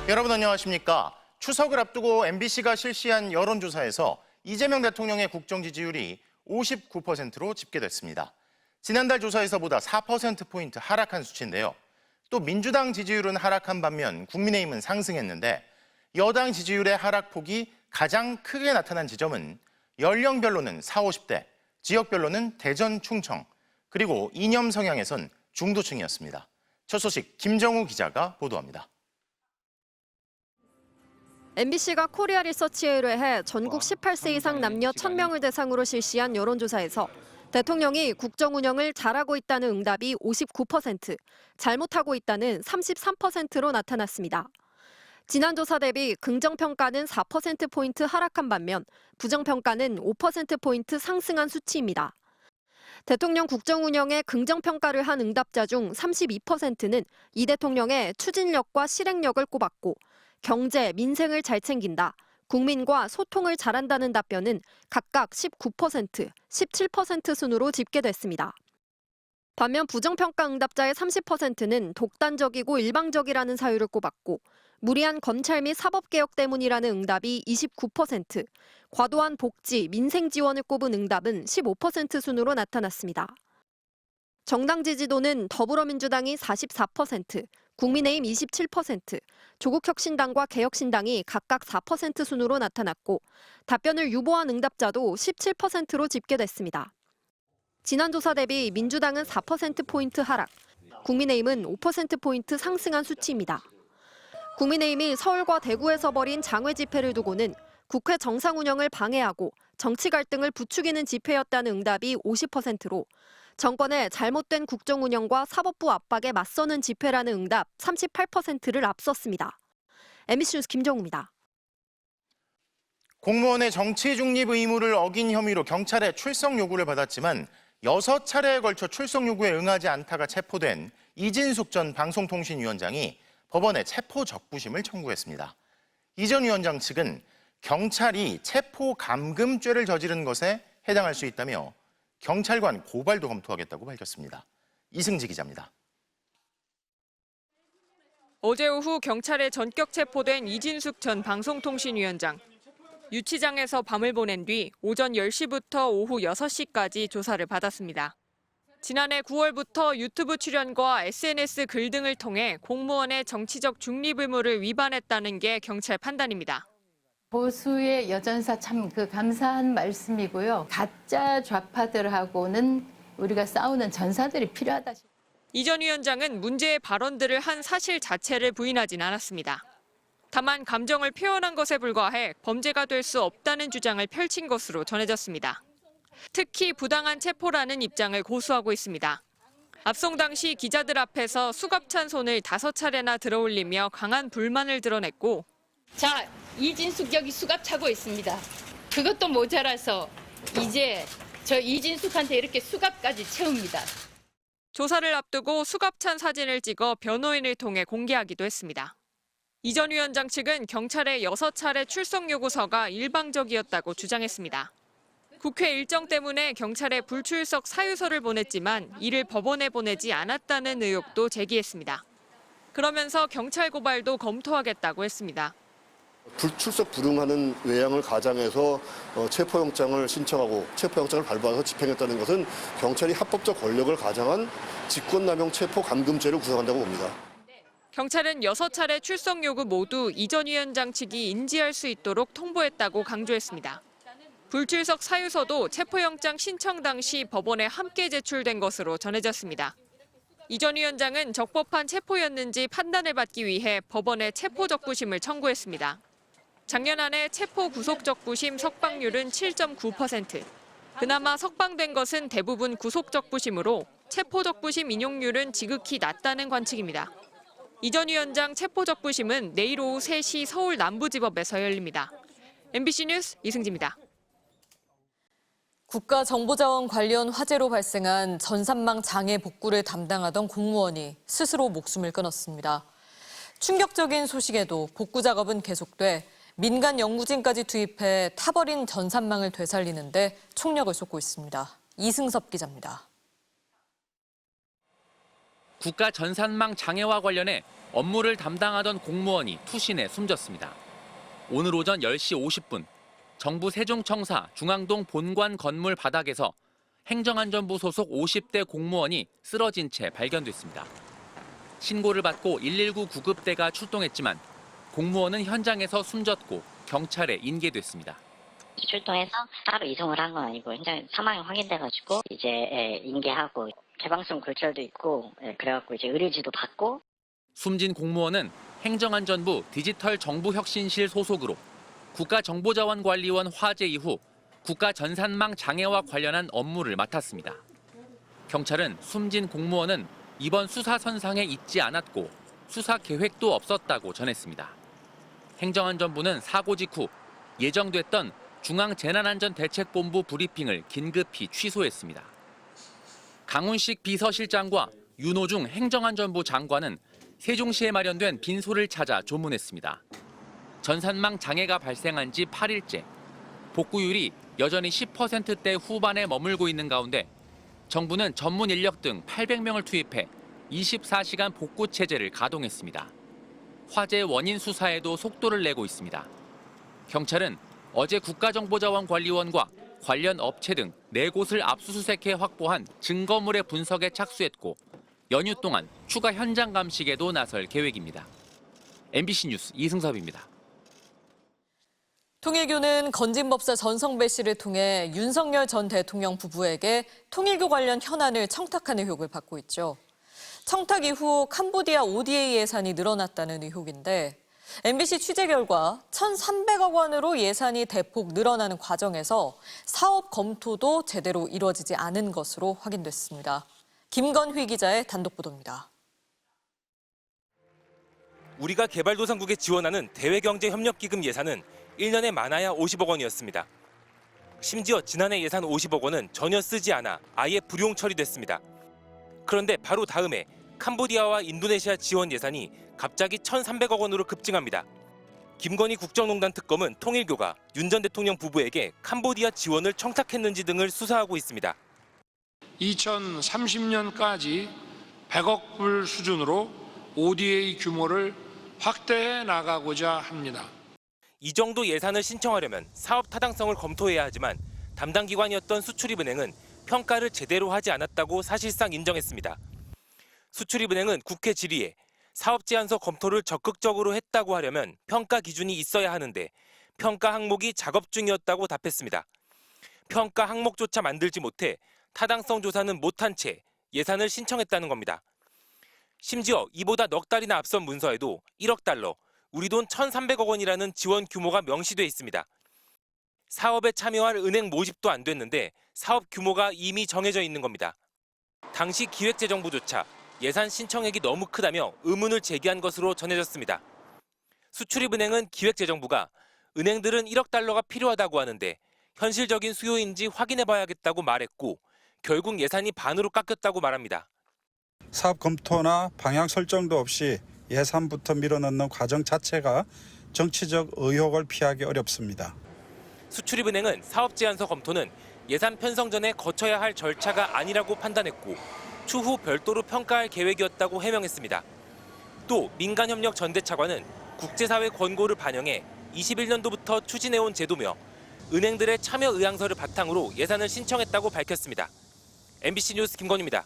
여러분 안녕하십니까? 추석을 앞두고 MBC가 실시한 여론조사에서 이재명 대통령의 국정 지지율이 59%로 집계됐습니다. 지난달 조사에서보다 4%포인트 하락한 수치인데요. 또 민주당 지지율은 하락한 반면 국민의힘은 상승했는데 여당 지지율의 하락폭이 가장 크게 나타난 지점은 연령별로는 40, 50대, 지역별로는 대전, 충청, 그리고 이념 성향에선 중도층이었습니다. 첫 소식 김정우 기자가 보도합니다. MBC가 코리아 리서치에 의뢰해 전국 18세 이상 남녀 1,000명을 대상으로 실시한 여론조사에서 대통령이 국정 운영을 잘하고 있다는 응답이 59%, 잘못하고 있다는 33%로 나타났습니다. 지난 조사 대비 긍정평가는 4%포인트 하락한 반면 부정평가는 5%포인트 상승한 수치입니다. 대통령 국정 운영에 긍정평가를 한 응답자 중 32%는 이 대통령의 추진력과 실행력을 꼽았고 경제, 민생을 잘 챙긴다, 국민과 소통을 잘한다는 답변은 각각 19%, 17% 순으로 집계됐습니다. 반면 부정평가 응답자의 30%는 독단적이고 일방적이라는 사유를 꼽았고 무리한 검찰 및 사법개혁 때문이라는 응답이 29%, 과도한 복지, 민생 지원을 꼽은 응답은 15% 순으로 나타났습니다. 정당 지지도는 더불어민주당이 44%, 국민의힘 27%, 조국혁신당과 개혁신당이 각각 4% 순으로 나타났고 답변을 유보한 응답자도 17%로 집계됐습니다. 지난 조사 대비 민주당은 4%포인트 하락, 국민의힘은 5%포인트 상승한 수치입니다. 국민의힘이 서울과 대구에서 벌인 장외 집회를 두고는 국회 정상 운영을 방해하고 정치 갈등을 부추기는 집회였다는 응답이 50%로 정권의 잘못된 국정 운영과 사법부 압박에 맞서는 집회라는 응답 38%를 앞섰습니다. MBC 뉴스 김정우입니다. 공무원의 정치 중립 의무를 어긴 혐의로 경찰에 출석 요구를 받았지만 6차례에 걸쳐 출석 요구에 응하지 않다가 체포된 이진숙 전 방송통신위원장이 법원에 체포 적부심을 청구했습니다. 이 전 위원장 측은 경찰이 체포 감금죄를 저지른 것에 해당할 수 있다며 경찰관 고발도 검토하겠다고 밝혔습니다. 이승지 기자입니다. 어제 오후 경찰에 전격 체포된 이진숙 전 방송통신위원장. 유치장에서 밤을 보낸 뒤 오전 10시부터 오후 6시까지 조사를 받았습니다. 지난해 9월부터 유튜브 출연과 SNS 글 등을 통해 공무원의 정치적 중립 의무를 위반했다는 게 경찰 판단입니다. 보수의 여전사 참 감사한 말씀이고요. 가짜 좌파들하고는 우리가 싸우는 전사들이 필요하다. 이 전 위원장은 문제의 발언들을 한 사실 자체를 부인하진 않았습니다. 다만 감정을 표현한 것에 불과해 범죄가 될 수 없다는 주장을 펼친 것으로 전해졌습니다. 특히 부당한 체포라는 입장을 고수하고 있습니다. 압송 당시 기자들 앞에서 수갑찬 손을 5차례나 들어올리며 강한 불만을 드러냈고 자, 이진숙 여기 수갑 차고 있습니다. 그것도 모자라서 이제 저 이진숙한테 이렇게 수갑까지 채웁니다. 조사를 앞두고 수갑찬 사진을 찍어 변호인을 통해 공개하기도 했습니다. 이 전 위원장 측은 경찰의 6차례 출석 요구서가 일방적이었다고 주장했습니다. 국회 일정 때문에 경찰에 불출석 사유서를 보냈지만 이를 법원에 보내지 않았다는 의혹도 제기했습니다. 그러면서 경찰 고발도 검토하겠다고 했습니다. 불출석 불응하는 외양을 가장해서 체포영장을 신청하고 체포영장을 발부해서 집행했다는 것은 경찰이 합법적 권력을 가장한 직권남용 체포 감금죄를 구성한다고 봅니다. 경찰은 6차례 출석 요구 모두 이 전 위원장 측이 인지할 수 있도록 통보했다고 강조했습니다. 불출석 사유서도 체포영장 신청 당시 법원에 함께 제출된 것으로 전해졌습니다. 이 전 위원장은 적법한 체포였는지 판단을 받기 위해 법원에 체포 적부심을 청구했습니다. 작년 한 해 체포 구속 적부심 석방률은 7.9%. 그나마 석방된 것은 대부분 구속 적부심으로 체포 적부심 인용률은 지극히 낮다는 관측입니다. 이 전 위원장 체포 적부심은 내일 오후 3시 서울 남부지법에서 열립니다. MBC 뉴스 이승지입니다. 국가정보자원 관련 화재로 발생한 전산망 장애 복구를 담당하던 공무원이 스스로 목숨을 끊었습니다. 충격적인 소식에도 복구 작업은 계속돼 민간 연구진까지 투입해 타버린 전산망을 되살리는데 총력을 쏟고 있습니다. 이승섭 기자입니다. 국가 전산망 장애와 관련해 업무를 담당하던 공무원이 투신해 숨졌습니다. 오늘 오전 10시 50분 정부 세종청사 중앙동 본관 건물 바닥에서 행정안전부 소속 50대 공무원이 쓰러진 채 발견됐습니다. 신고를 받고 119 구급대가 출동했지만 공무원은 현장에서 숨졌고 경찰에 인계됐습니다. 출동해서 따로 이송을 한 건 아니고 현장 사망이 확인돼가지고 이제 인계하고 개방성 골절도 있고 그래갖고 이제 의료지도 받고. 숨진 공무원은 행정안전부 디지털정부혁신실 소속으로 국가정보자원관리원 화재 이후 국가전산망 장애와 관련한 업무를 맡았습니다. 경찰은 숨진 공무원은 이번 수사 선상에 있지 않았고 수사 계획도 없었다고 전했습니다. 행정안전부는 사고 직후 예정됐던 중앙재난안전대책본부 브리핑을 긴급히 취소했습니다. 강훈식 비서실장과 윤호중 행정안전부 장관은 세종시에 마련된 빈소를 찾아 조문했습니다. 전산망 장애가 발생한 지 8일째, 복구율이 여전히 10%대 후반에 머물고 있는 가운데 정부는 전문 인력 등 800명을 투입해 24시간 복구 체제를 가동했습니다. 화재 원인 수사에도 속도를 내고 있습니다. 경찰은 어제 국가정보자원관리원과 관련 업체 등 4곳을 압수수색해 확보한 증거물의 분석에 착수했고 연휴 동안 추가 현장 감식에도 나설 계획입니다. MBC 뉴스 이승섭입니다. 통일교는 건진법사 전성배 씨를 통해 윤석열 전 대통령 부부에게 통일교 관련 현안을 청탁한 의혹을 받고 있죠. 청탁 이후 캄보디아 ODA 예산이 늘어났다는 의혹인데 MBC 취재 결과 1,300억 원으로 예산이 대폭 늘어나는 과정에서 사업 검토도 제대로 이루어지지 않은 것으로 확인됐습니다. 김건휘 기자의 단독 보도입니다. 우리가 개발도상국에 지원하는 대외경제협력기금 예산은 1년에 많아야 50억 원이었습니다. 심지어 지난해 예산 50억 원은 전혀 쓰지 않아 아예 불용 처리됐습니다. 그런데 바로 다음에 캄보디아와 인도네시아 지원 예산이 갑자기 1,300억 원으로 급증합니다. 김건희 국정농단 특검은 통일교가 윤 전 대통령 부부에게 캄보디아 지원을 청탁했는지 등을 수사하고 있습니다. 2030년까지 100억 불 수준으로 ODA 규모를 확대해 나가고자 합니다. 이 정도 예산을 신청하려면 사업 타당성을 검토해야 하지만 담당 기관이었던 수출입은행은 평가를 제대로 하지 않았다고 사실상 인정했습니다. 수출입은행은 국회 질의에 사업 제안서 검토를 적극적으로 했다고 하려면 평가 기준이 있어야 하는데 평가 항목이 작업 중이었다고 답했습니다. 평가 항목조차 만들지 못해 타당성 조사는 못한 채 예산을 신청했다는 겁니다. 심지어 이보다 넉 달이나 앞선 문서에도 1억 달러, 우리 돈 1,300억 원이라는 지원 규모가 명시돼 있습니다. 사업에 참여할 은행 모집도 안 됐는데 사업 규모가 이미 정해져 있는 겁니다. 당시 기획재정부조차 예산 신청액이 너무 크다며 의문을 제기한 것으로 전해졌습니다. 수출입은행은 기획재정부가 은행들은 1억 달러가 필요하다고 하는데 현실적인 수요인지 확인해봐야겠다고 말했고 결국 예산이 반으로 깎였다고 말합니다. 사업 검토나 방향 설정도 없이 예산부터 밀어넣는 과정 자체가 정치적 의혹을 피하기 어렵습니다. 수출입은행은 사업 제안서 검토는 예산 편성 전에 거쳐야 할 절차가 아니라고 판단했고 추후 별도로 평가할 계획이었다고 해명했습니다. 또 민간협력 전대차관은 국제사회 권고를 반영해 21년도부터 추진해온 제도며 은행들의 참여 의향서를 바탕으로 예산을 신청했다고 밝혔습니다. MBC 뉴스 김건희입니다.